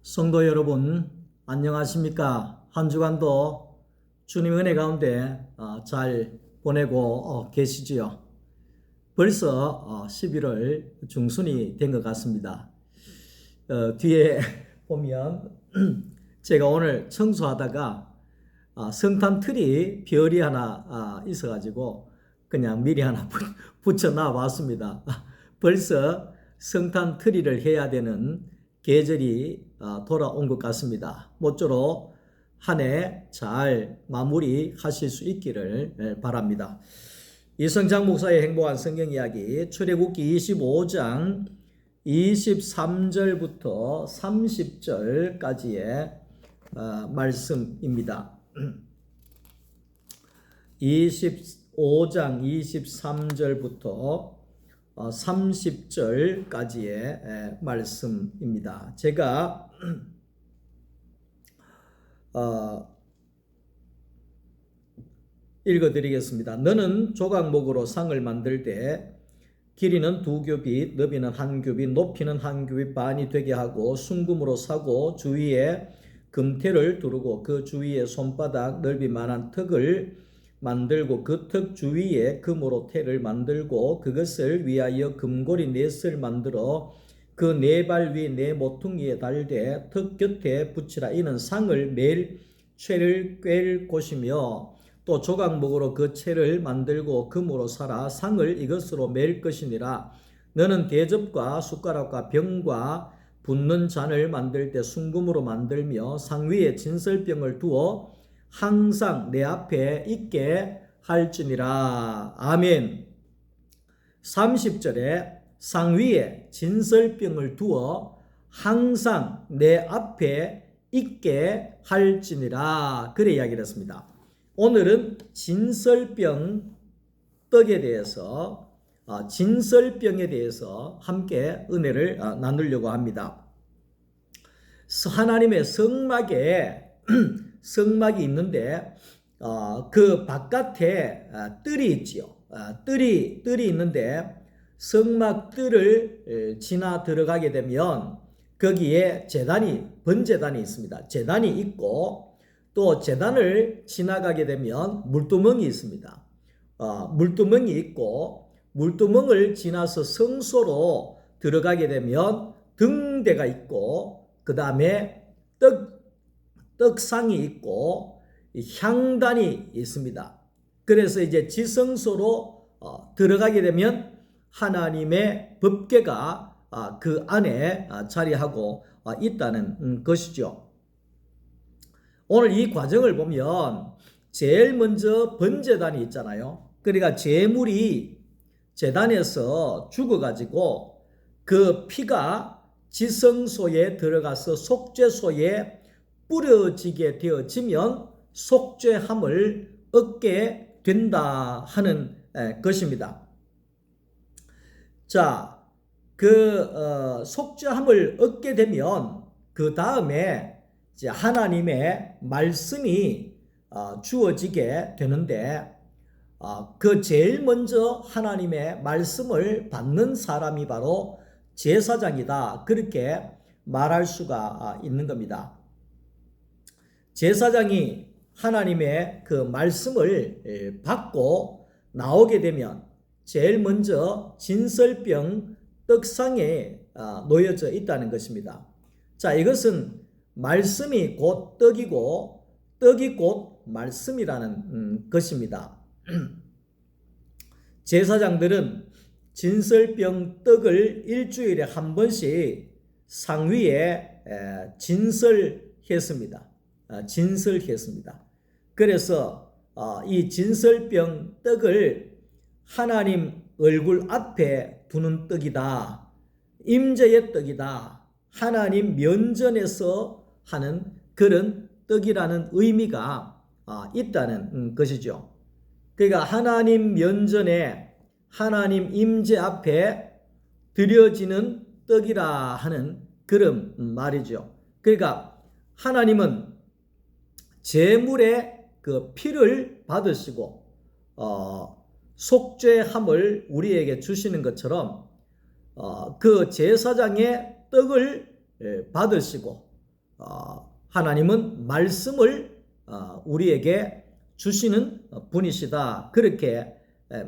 성도 여러분, 안녕하십니까? 한 주간도 주님 은혜 가운데 잘 보내고 계시지요? 벌써 11월 중순이 된 것 같습니다. 뒤에 보면 제가 오늘 청소하다가 성탄 트리 별이 하나 있어가지고 그냥 미리 하나 붙여놔 봤습니다. 벌써 성탄 트리를 해야 되는 계절이 돌아온 것 같습니다. 모쪼록 한 해 잘 마무리하실 수 있기를 바랍니다. 이성장 목사의 행복한 성경 이야기 출애굽기 25장 23절부터 30절까지의 말씀입니다. 25장 23절부터 30절까지의 말씀입니다. 제가 읽어드리겠습니다. 너는 조각목으로 상을 만들 때 길이는 2규빗, 너비는 1규빗, 높이는 1규빗 반이 되게 하고 순금으로 사고 주위에 금태를 두르고 그 주위에 손바닥 넓이만한 턱을 만들고 그 턱 주위에 금으로 태를 만들고 그것을 위하여 금고리 4을 만들어 그 4발 위 4모퉁이에 달되 턱 곁에 붙이라. 이는 상을 매일 채를 꿰일 곳이며 또 조각목으로 그 채를 만들고 금으로 사라. 상을 이것으로 맬 것이니라. 너는 대접과 숟가락과 병과 붓는 잔을 만들 때 순금으로 만들며 상 위에 진설병을 두어 항상 내 앞에 있게 할지니라. 아멘. 30절에 상 위에 진설병을 두어 항상 내 앞에 있게 할지니라. 그래 이야기를 했습니다. 오늘은 진설병 떡에 대해서 진설병에 대해서 함께 은혜를 나누려고 합니다. 하나님의 성막이 있는데 그 바깥에 뜰이 있지요. 뜰이 있는데 성막 뜰을 지나 들어가게 되면 거기에 번제단이 있습니다. 제단이 있고 또 제단을 지나가게 되면 물두멍이 있습니다. 물두멍이 있고 물두멍을 지나서 성소로 들어가게 되면 등대가 있고 그 다음에 떡상이 있고 향단이 있습니다. 그래서 이제 지성소로 들어가게 되면 하나님의 법궤가 그 안에 자리하고 있다는 것이죠. 오늘 이 과정을 보면 제일 먼저 번제단이 있잖아요. 그러니까 제물이 제단에서 죽어가지고 그 피가 지성소에 들어가서 속죄소에 뿌려지게 되어지면 속죄함을 얻게 된다 하는 것입니다. 자, 속죄함을 얻게 되면 그 다음에 이제 하나님의 말씀이 주어지게 되는데 그 제일 먼저 하나님의 말씀을 받는 사람이 바로 제사장이다. 그렇게 말할 수가 있는 겁니다. 제사장이 하나님의 그 말씀을 받고 나오게 되면 제일 먼저 진설병 떡상에 놓여져 있다는 것입니다. 자, 이것은 말씀이 곧 떡이고 떡이 곧 말씀이라는 것입니다. 제사장들은 진설병 떡을 일주일에 한 번씩 상위에 진설했습니다. 그래서 이 진설병 떡을 하나님 얼굴 앞에 두는 떡이다. 임재의 떡이다. 하나님 면전에서 하는 그런 떡이라는 의미가 있다는 것이죠. 그러니까 하나님 면전에 하나님 임재 앞에 드려지는 떡이라 하는 그런 말이죠. 그러니까 하나님은 제물의 그 피를 받으시고 속죄함을 우리에게 주시는 것처럼 그 제사장의 떡을 받으시고 하나님은 말씀을 우리에게 주시는 분이시다. 그렇게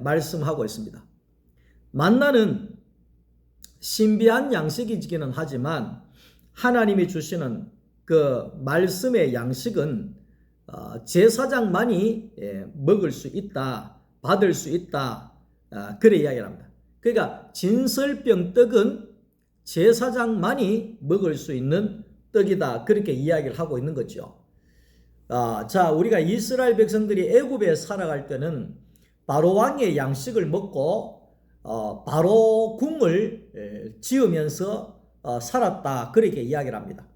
말씀하고 있습니다. 만나는 신비한 양식이기는 하지만 하나님이 주시는 그 말씀의 양식은 제사장만이 먹을 수 있다, 받을 수 있다, 그래 이야기를 합니다. 그러니까 진설병 떡은 제사장만이 먹을 수 있는 떡이다, 그렇게 이야기를 하고 있는 거죠. 자, 우리가 이스라엘 백성들이 애굽에 살아갈 때는 바로 왕의 양식을 먹고 바로 궁을 지으면서 살았다, 그렇게 이야기를 합니다.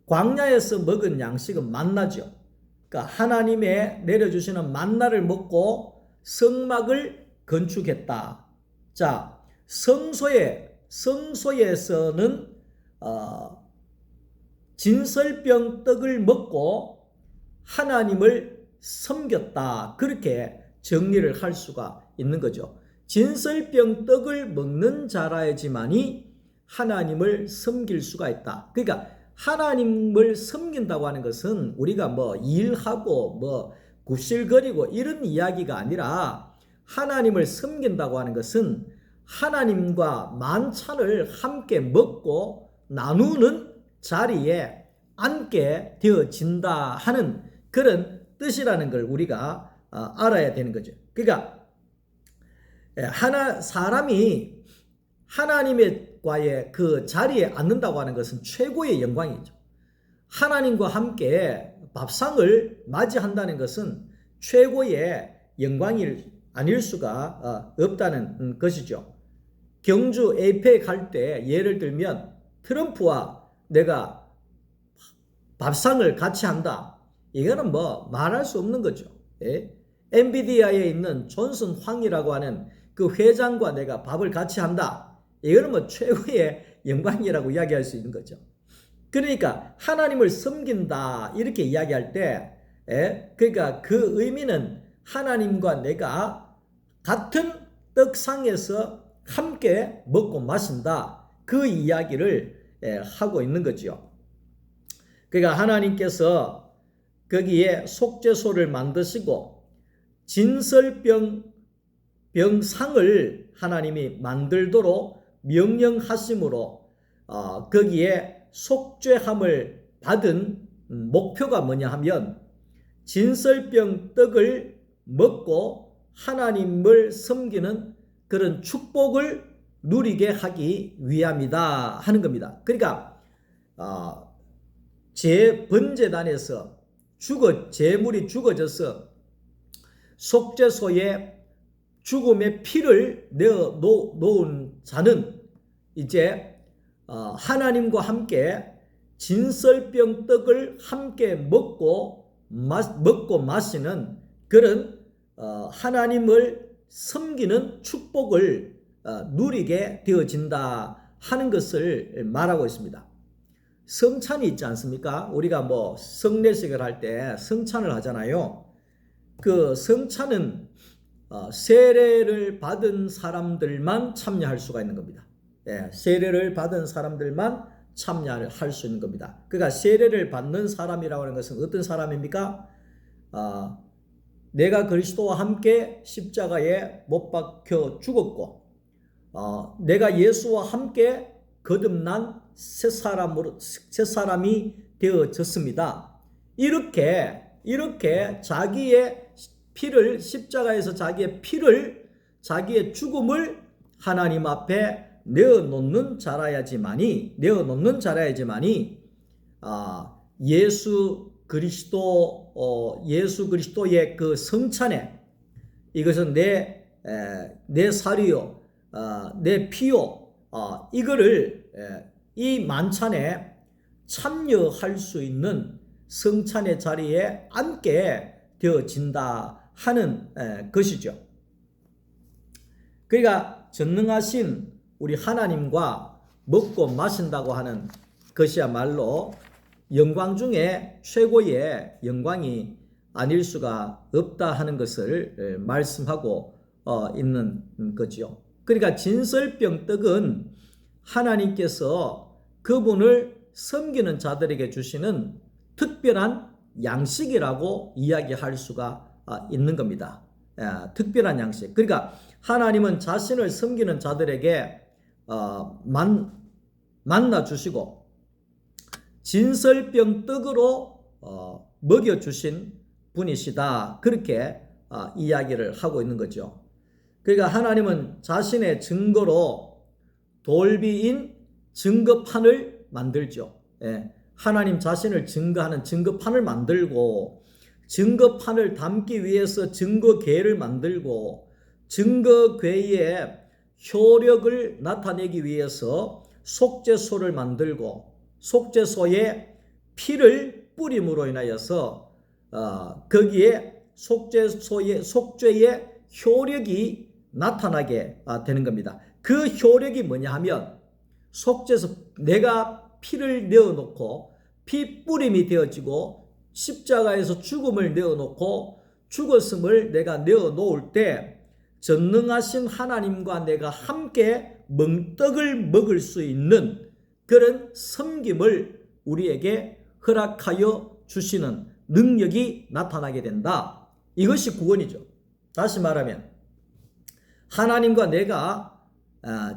광야에서 먹은 양식은 만나죠. 그러니까 하나님의 내려주시는 만나를 먹고 성막을 건축했다. 자, 성소에서는 진설병 떡을 먹고 하나님을 섬겼다, 그렇게 정리를 할 수가 있는 거죠. 진설병 떡을 먹는 자라야지만이 하나님을 섬길 수가 있다. 그러니까 하나님을 섬긴다고 하는 것은 우리가 뭐 일하고 뭐 굽실거리고 이런 이야기가 아니라, 하나님을 섬긴다고 하는 것은 하나님과 만찬을 함께 먹고 나누는 자리에 앉게 되어진다 하는 그런 뜻이라는 걸 우리가 알아야 되는 거죠. 그러니까 사람이 하나님과의 그 자리에 앉는다고 하는 것은 최고의 영광이죠. 하나님과 함께 밥상을 맞이한다는 것은 최고의 영광이 아닐 수가 없다는 것이죠. 경주 에이펙 갈 때 예를 들면 트럼프와 내가 밥상을 같이 한다, 이거는 뭐 말할 수 없는 거죠. 엔비디아에 있는 존슨 황이라고 하는 그 회장과 내가 밥을 같이 한다, 이거는 뭐 최고의 영광이라고 이야기할 수 있는 거죠. 그러니까 하나님을 섬긴다 이렇게 이야기할 때 그러니까 그 의미는 하나님과 내가 같은 떡상에서 함께 먹고 마신다, 그 이야기를 하고 있는 거죠. 그러니까 하나님께서 거기에 속죄소를 만드시고 진설병상을 하나님이 만들도록 명령하심으로 거기에 속죄함을 받은 목표가 뭐냐 하면 진설병 떡을 먹고 하나님을 섬기는 그런 축복을 누리게 하기 위함이다 하는 겁니다. 그러니까 번제단에서 제물이 죽어져서 속죄소에 죽음의 피를 내어 놓은 자는 이제 하나님과 함께 진설병 떡을 함께 먹고 마시는 그런 하나님을 섬기는 축복을 누리게 되어진다 하는 것을 말하고 있습니다. 성찬이 있지 않습니까? 우리가 뭐 성례식을 할 때 성찬을 하잖아요. 그 성찬은 세례를 받은 사람들만 참여할 수가 있는 겁니다. 세례를 받은 사람들만 참여할 수 있는 겁니다. 그러니까 세례를 받는 사람이라고 하는 것은 어떤 사람입니까? 내가 그리스도와 함께 십자가에 못 박혀 죽었고 내가 예수와 함께 거듭난 새 사람이 되어졌습니다. 이렇게 자기의 피를, 십자가에서 자기의 피를, 자기의 죽음을 하나님 앞에 내어놓는 자라야지만이 예수 그리스도의 그 성찬에, 이것은 내 살이요 내 피요, 이거를 이 만찬에 참여할 수 있는 성찬의 자리에 앉게 되어진다 하는 것이죠. 그러니까 전능하신 우리 하나님과 먹고 마신다고 하는 것이야말로 영광 중에 최고의 영광이 아닐 수가 없다 하는 것을 말씀하고 있는 거지요. 그러니까 진설병 떡은 하나님께서 그분을 섬기는 자들에게 주시는 특별한 양식이라고 이야기할 수가 있는 겁니다. 특별한 양식. 그러니까 하나님은 자신을 섬기는 자들에게 만나 주시고 진설병 떡으로 먹여 주신 분이시다. 그렇게 이야기를 하고 있는 거죠. 그러니까 하나님은 자신의 증거로 돌비인 증거판을 만들죠. 하나님 자신을 증거하는 증거판을 만들고 증거판을 담기 위해서 증거궤를 만들고 증거궤의 효력을 나타내기 위해서 속죄소를 만들고 속죄소에 피를 뿌림으로 인하여서 거기에 속죄의 효력이 나타나게 되는 겁니다. 그 효력이 뭐냐 하면 속죄소 내가 피를 내어놓고 피 뿌림이 되어지고 십자가에서 죽음을 내어놓고 죽었음을 내가 내어놓을 때 전능하신 하나님과 내가 함께 떡을 먹을 수 있는 그런 섬김을 우리에게 허락하여 주시는 능력이 나타나게 된다. 이것이 구원이죠. 다시 말하면 하나님과 내가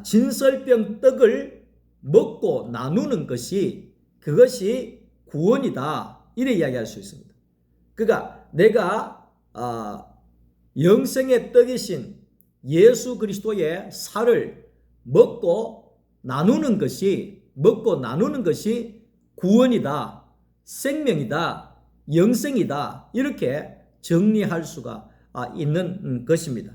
진설병 떡을 먹고 나누는 것이 그것이 구원이다. 이래 이야기할 수 있습니다. 그러니까 내가 영생의 떡이신 예수 그리스도의 살을 먹고 나누는 것이 구원이다, 생명이다, 영생이다 이렇게 정리할 수가 있는 것입니다.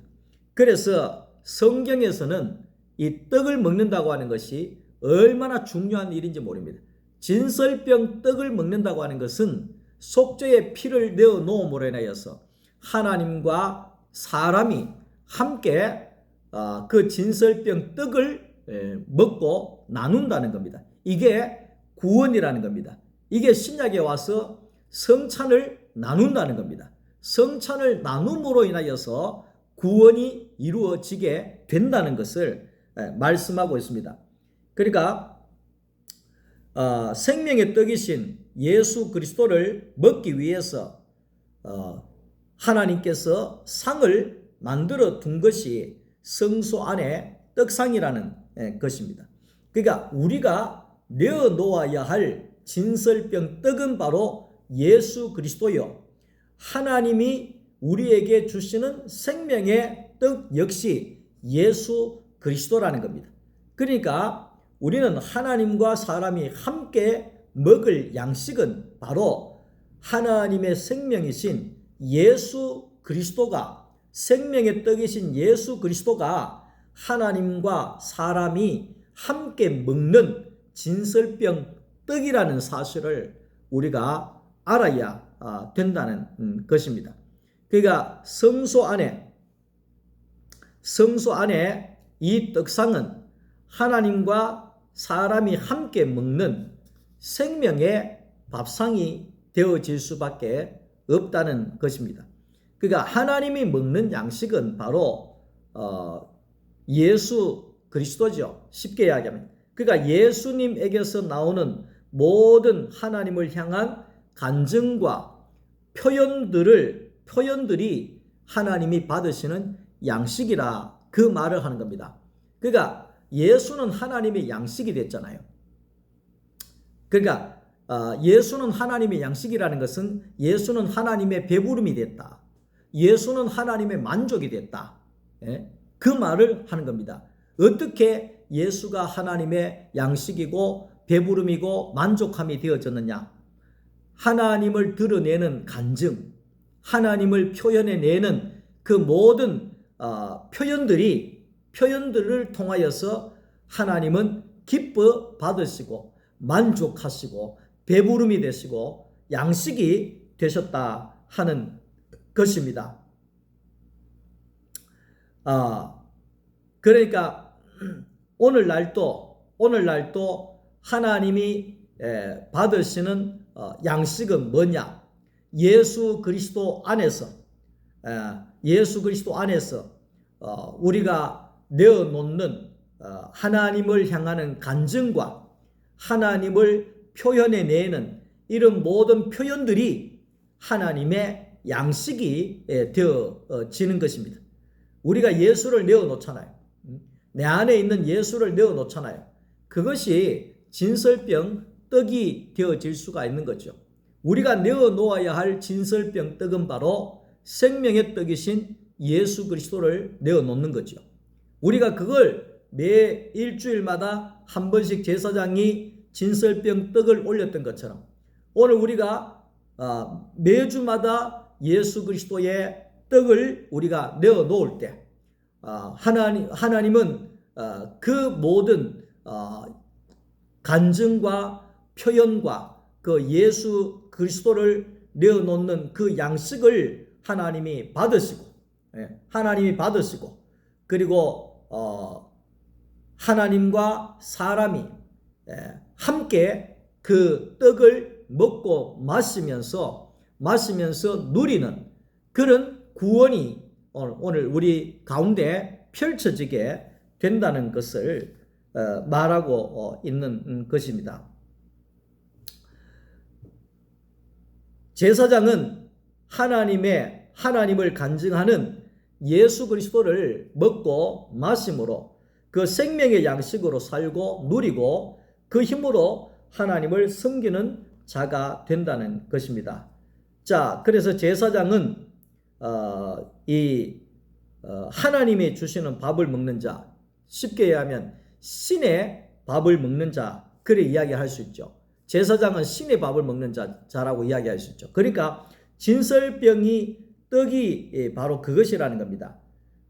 그래서 성경에서는 이 떡을 먹는다고 하는 것이 얼마나 중요한 일인지 모릅니다. 진설병 떡을 먹는다고 하는 것은 속죄의 피를 내어 놓음으로 인하여서 하나님과 사람이 함께 그 진설병 떡을 먹고 나눈다는 겁니다. 이게 구원이라는 겁니다. 이게 신약에 와서 성찬을 나눈다는 겁니다. 성찬을 나눔으로 인하여서 구원이 이루어지게 된다는 것을 말씀하고 있습니다. 그러니까 생명의 떡이신 예수 그리스도를 먹기 위해서 하나님께서 상을 만들어 둔 것이 성소 안에 떡상이라는 것입니다. 그러니까 우리가 내어놓아야 할 진설병 떡은 바로 예수 그리스도요. 하나님이 우리에게 주시는 생명의 떡 역시 예수 그리스도라는 겁니다. 그러니까 우리는 하나님과 사람이 함께 먹을 양식은 바로 하나님의 생명이신 예수 그리스도가 생명의 떡이신 예수 그리스도가 하나님과 사람이 함께 먹는 진설병 떡이라는 사실을 우리가 알아야 된다는 것입니다. 그러니까 성소 안에 이 떡상은 하나님과 사람이 함께 먹는 생명의 밥상이 되어질 수밖에 없다는 것입니다. 그러니까 하나님이 먹는 양식은 바로 예수 그리스도죠. 쉽게 이야기하면. 그러니까 예수님에게서 나오는 모든 하나님을 향한 간증과 표현들이 하나님이 받으시는 양식이라 그 말을 하는 겁니다. 그러니까 예수는 하나님의 양식이 됐잖아요. 그러니까 예수는 하나님의 양식이라는 것은 예수는 하나님의 배부름이 됐다. 예수는 하나님의 만족이 됐다. 그 말을 하는 겁니다. 어떻게 예수가 하나님의 양식이고 배부름이고 만족함이 되어졌느냐? 하나님을 드러내는 간증, 하나님을 표현해내는 그 모든 표현들을 통하여서 하나님은 기뻐 받으시고 만족하시고 배부름이 되시고 양식이 되셨다 하는 것입니다. 그러니까 오늘날도 하나님이 받으시는 양식은 뭐냐? 예수 그리스도 안에서 우리가 내어놓는 하나님을 향하는 간증과 하나님을 표현해내는 이런 모든 표현들이 하나님의 양식이 되어지는 것입니다. 우리가 예수를 내어놓잖아요. 내 안에 있는 예수를 내어놓잖아요. 그것이 진설병 떡이 되어질 수가 있는 거죠. 우리가 내어놓아야 할 진설병 떡은 바로 생명의 떡이신 예수 그리스도를 내어놓는 거죠. 우리가 그걸 매 일주일마다 한 번씩 제사장이 진설병 떡을 올렸던 것처럼 오늘 우리가 매주마다 예수 그리스도의 떡을 우리가 내어놓을 때 하나님은 그 모든 간증과 표현과 그 예수 그리스도를 내어놓는 그 양식을 하나님이 받으시고 그리고 하나님과 사람이 함께 그 떡을 먹고 마시면서 누리는 그런 구원이 오늘 우리 가운데 펼쳐지게 된다는 것을 말하고 있는 것입니다. 제사장은 하나님을 간증하는 예수 그리스도를 먹고 마심으로 그 생명의 양식으로 살고 누리고 그 힘으로 하나님을 섬기는 자가 된다는 것입니다. 자, 그래서 제사장은 하나님이 주시는 밥을 먹는 자, 쉽게 얘기하면 신의 밥을 먹는 자, 그래 이야기할 수 있죠. 제사장은 신의 밥을 먹는 자라고 이야기할 수 있죠. 그러니까 진설병이 떡이 바로 그것이라는 겁니다.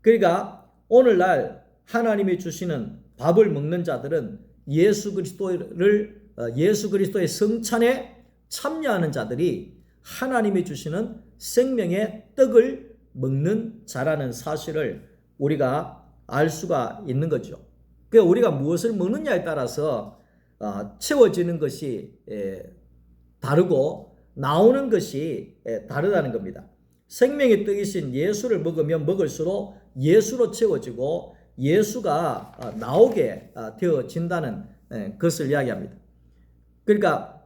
그러니까 오늘날 하나님이 주시는 밥을 먹는 자들은 예수 그리스도의 성찬에 참여하는 자들이 하나님이 주시는 생명의 떡을 먹는 자라는 사실을 우리가 알 수가 있는 거죠. 그러니까 우리가 무엇을 먹느냐에 따라서 채워지는 것이 다르고 나오는 것이 다르다는 겁니다. 생명의 떡이신 예수를 먹으면 먹을수록 예수로 채워지고 예수가 나오게 되어진다는 것을 이야기합니다. 그러니까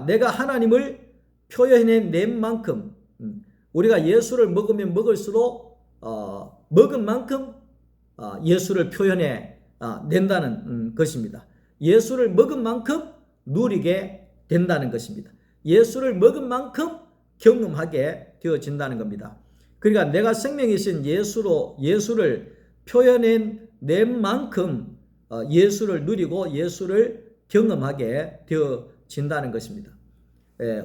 내가 하나님을 표현해낸 만큼 우리가 예수를 먹으면 먹을수록 먹은 만큼 예수를 표현해 낸다는 것입니다. 예수를 먹은 만큼 누리게 된다는 것입니다. 예수를 먹은 만큼 경험하게 되어진다는 겁니다. 그러니까 내가 생명이신 예수를 표현해 낸 만큼 예수를 누리고 예수를 경험하게 되어진다는 것입니다.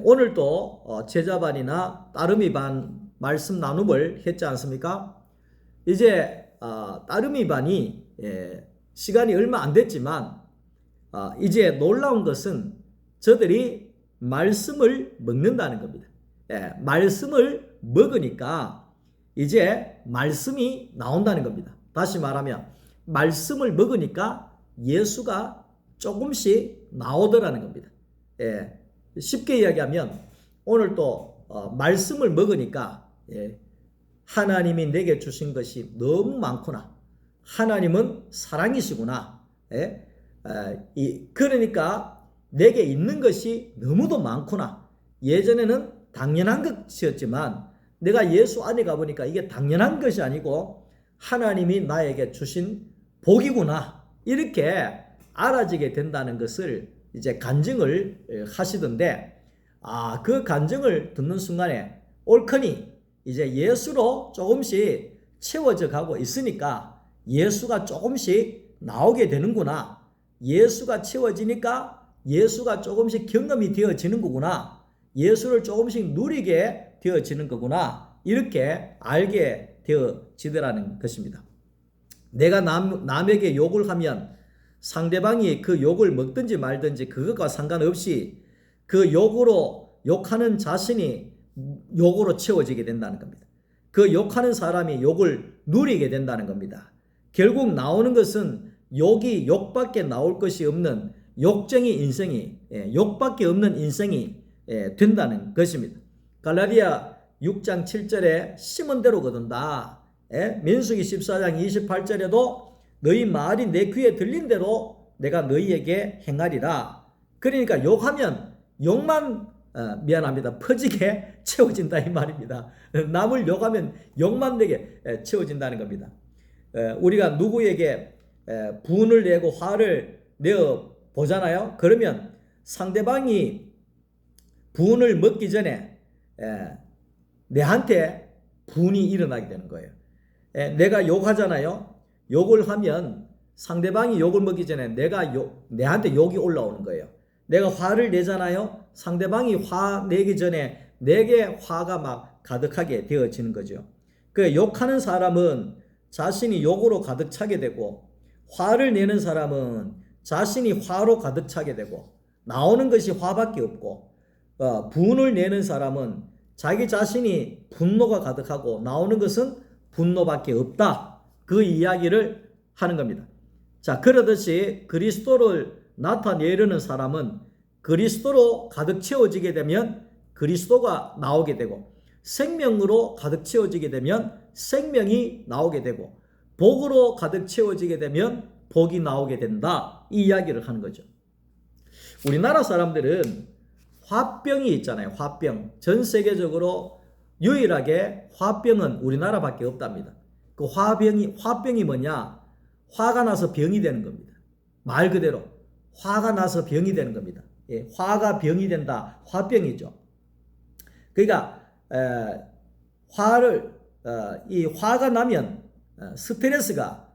오늘도 제자반이나 따르미 반 말씀 나눔을 했지 않습니까? 이제 따르미 반이 시간이 얼마 안 됐지만 이제 놀라운 것은 저들이 말씀을 먹는다는 겁니다. 말씀을 먹으니까 이제 말씀이 나온다는 겁니다. 다시 말하면 말씀을 먹으니까 예수가 조금씩 나오더라는 겁니다. 쉽게 이야기하면 오늘 또 말씀을 먹으니까 하나님이 내게 주신 것이 너무 많구나. 하나님은 사랑이시구나. 그러니까 내게 있는 것이 너무도 많구나. 예전에는 당연한 것이었지만 내가 예수 안에 가보니까 이게 당연한 것이 아니고 하나님이 나에게 주신 복이구나. 이렇게 알아지게 된다는 것을 이제 간증을 하시던데 그 간증을 듣는 순간에 옳거니 이제 예수로 조금씩 채워져 가고 있으니까 예수가 조금씩 나오게 되는구나. 예수가 채워지니까 예수가 조금씩 경험이 되어지는 거구나. 예수를 조금씩 누리게 되어지는 거구나. 이렇게 알게 되어지더라는 것입니다. 내가 남에게 욕을 하면 상대방이 그 욕을 먹든지 말든지 그것과 상관없이 그 욕하는 자신이 욕으로 채워지게 된다는 겁니다. 그 욕하는 사람이 욕을 누리게 된다는 겁니다. 결국 나오는 것은 욕밖에 나올 것이 없는 욕쟁이 인생이 욕밖에 없는 인생이 된다는 것입니다. 갈라디아 6장 7절에 심은 대로 거둔다. 민수기 14장 28절에도 너희 말이 내 귀에 들린 대로 내가 너희에게 행하리라. 그러니까 욕하면 욕만 미안합니다. 퍼지게 채워진다 이 말입니다. 남을 욕하면 욕만 내게 채워진다는 겁니다. 우리가 누구에게 분을 내고 화를 내어 보잖아요. 그러면 상대방이 분을 먹기 전에 내한테 분이 일어나게 되는 거예요. 내가 욕하잖아요. 욕을 하면 상대방이 욕을 먹기 전에 내한테 욕이 올라오는 거예요. 내가 화를 내잖아요. 상대방이 화 내기 전에 내게 화가 막 가득하게 되어지는 거죠. 그 욕하는 사람은 자신이 욕으로 가득 차게 되고, 화를 내는 사람은 자신이 화로 가득 차게 되고, 나오는 것이 화밖에 없고, 분을 내는 사람은 자기 자신이 분노가 가득하고 나오는 것은 분노밖에 없다. 그 이야기를 하는 겁니다. 자, 그러듯이 그리스도를 나타내려는 사람은 그리스도로 가득 채워지게 되면 그리스도가 나오게 되고, 생명으로 가득 채워지게 되면 생명이 나오게 되고, 복으로 가득 채워지게 되면 복이 나오게 된다. 이 이야기를 하는 거죠. 우리나라 사람들은 화병이 있잖아요. 화병. 전 세계적으로 유일하게 화병은 우리나라밖에 없답니다. 그 화병이 뭐냐? 화가 나서 병이 되는 겁니다. 말 그대로 화가 나서 병이 되는 겁니다. 예, 화가 병이 된다. 화병이죠. 그러니까 이 화가 나면 스트레스가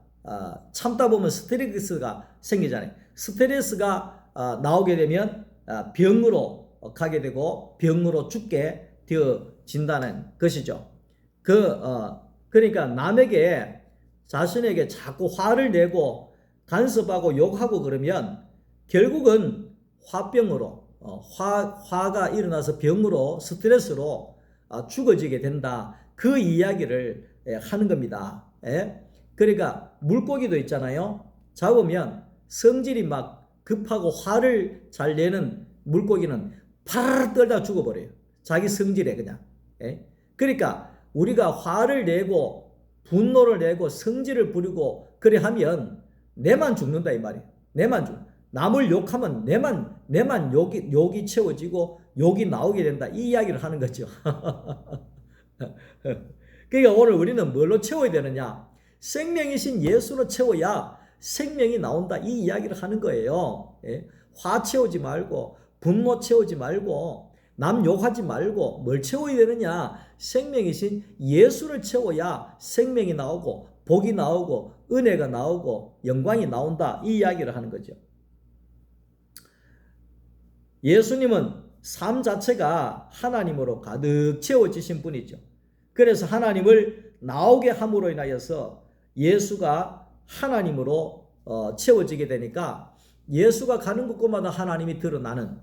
참다 보면 스트레스가 생기잖아요. 스트레스가 나오게 되면 병으로 가게 되고 병으로 죽게 되어진다는 것이죠. 그러니까 남에게 자신에게 자꾸 화를 내고 간섭하고 욕하고 그러면 결국은 화병으로 화가 일어나서 병으로 스트레스로 죽어지게 된다. 그 이야기를 하는 겁니다. 그러니까 물고기도 있잖아요. 잡으면 성질이 막 급하고 화를 잘 내는 물고기는 파르르 떨다 죽어버려요. 자기 성질에 그냥. 그러니까 우리가 화를 내고 분노를 내고 성질을 부리고 그래 하면 내만 죽는다 이 말이에요. 내만 죽. 남을 욕하면 내만 욕이 채워지고 욕이 나오게 된다. 이 이야기를 하는 거죠. 그러니까 오늘 우리는 뭘로 채워야 되느냐? 생명이신 예수로 채워야 생명이 나온다. 이 이야기를 하는 거예요. 화 채우지 말고 분노 채우지 말고 남 욕하지 말고 뭘 채워야 되느냐? 생명이신 예수를 채워야 생명이 나오고 복이 나오고 은혜가 나오고 영광이 나온다. 이 이야기를 하는 거죠. 예수님은 삶 자체가 하나님으로 가득 채워지신 분이죠. 그래서 하나님을 나오게 함으로 인하여서 예수가 하나님으로 채워지게 되니까 예수가 가는 곳곳마다 하나님이 드러나는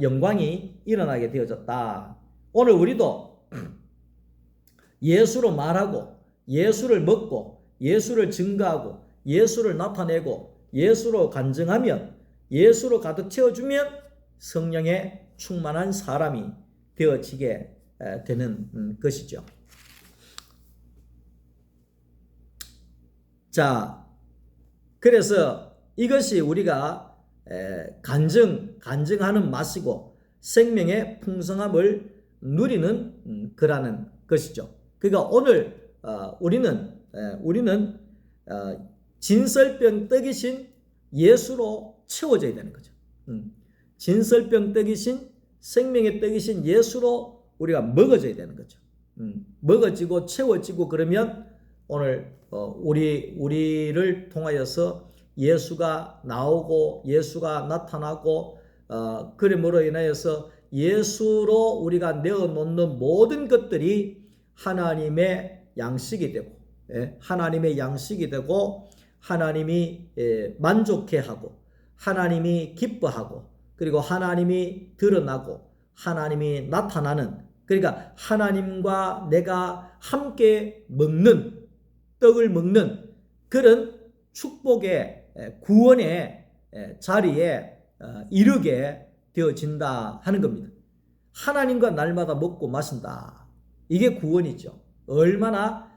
영광이 일어나게 되어졌다. 오늘 우리도 예수로 말하고 예수를 먹고 예수를 증거하고 예수를 나타내고 예수로 간증하면 예수로 가득 채워주면 성령에 충만한 사람이 되어지게 되는 것이죠. 자, 그래서 이것이 우리가 간증하는 맛이고 생명의 풍성함을 누리는 거라는 것이죠. 그러니까 오늘 우리는 진설병 떡이신 예수로 채워져야 되는 거죠. 진설병 떡이신 생명의 떡이신 예수로 우리가 먹어져야 되는 거죠. 먹어지고 채워지고 그러면 오늘 우리를 통하여서 예수가 나오고 예수가 나타나고 그러므로 인하여서 예수로 우리가 내어놓는 모든 것들이 하나님의 양식이 되고 하나님의 양식이 되고 하나님이 만족해하고 하나님이 기뻐하고 그리고 하나님이 드러나고 하나님이 나타나는, 그러니까 하나님과 내가 함께 먹는, 떡을 먹는 그런 축복의 구원의 자리에 이르게 되어진다 하는 겁니다. 하나님과 날마다 먹고 마신다. 이게 구원이죠. 얼마나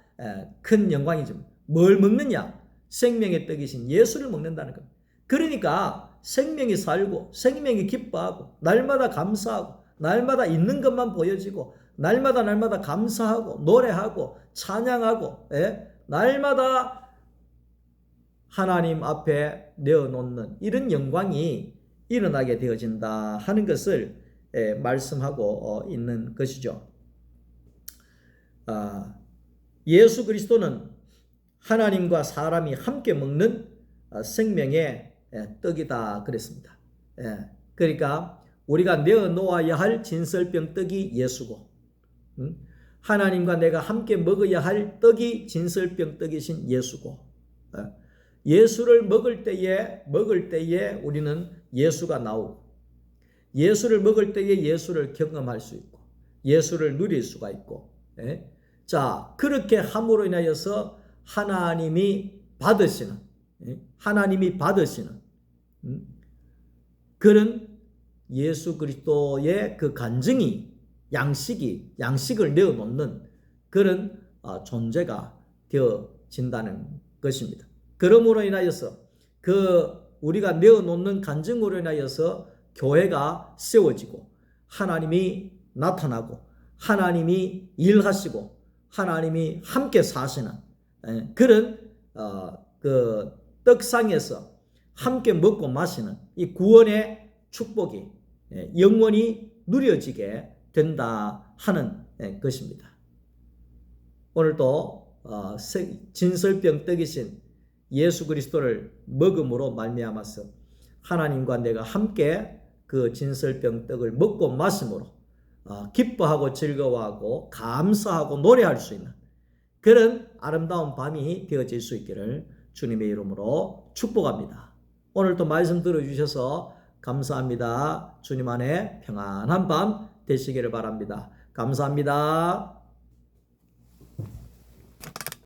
큰 영광이죠. 뭘 먹느냐? 생명의 떡이신 예수를 먹는다는 겁니다. 그러니까 생명이 살고 생명이 기뻐하고 날마다 감사하고 날마다 있는 것만 보여지고 날마다 감사하고 노래하고 찬양하고 날마다 하나님 앞에 내어놓는 이런 영광이 일어나게 되어진다 하는 것을 말씀하고 있는 것이죠. 예수 그리스도는 하나님과 사람이 함께 먹는 생명의 떡이다 그랬습니다. 그러니까 우리가 내어놓아야 할 진설병 떡이 예수고 하나님과 내가 함께 먹어야 할 떡이 진설병 떡이신 예수고 예수를 먹을 때에 우리는 예수가 나오고 예수를 먹을 때에 예수를 경험할 수 있고 예수를 누릴 수가 있고 자 그렇게 함으로 인하여서 하나님이 받으시는 그런 예수 그리스도의 그 간증이 양식을 내어놓는 그런 존재가 되어진다는 것입니다. 그러므로 인하여서 우리가 내어놓는 간증으로 인하여서 교회가 세워지고 하나님이 나타나고 하나님이 일하시고 하나님이 함께 사시는 그런 그 떡상에서 함께 먹고 마시는 이 구원의 축복이 영원히 누려지게 된다 하는 것입니다. 오늘도 진설병 떡이신 예수 그리스도를 먹음으로 말미암아서 하나님과 내가 함께 그 진설병 떡을 먹고 마심으로 기뻐하고 즐거워하고 감사하고 노래할 수 있는 그런 아름다운 밤이 되어질 수 있기를 주님의 이름으로 축복합니다. 오늘도 말씀 들어주셔서 감사합니다. 주님 안에 평안한 밤 되시기를 바랍니다. 감사합니다.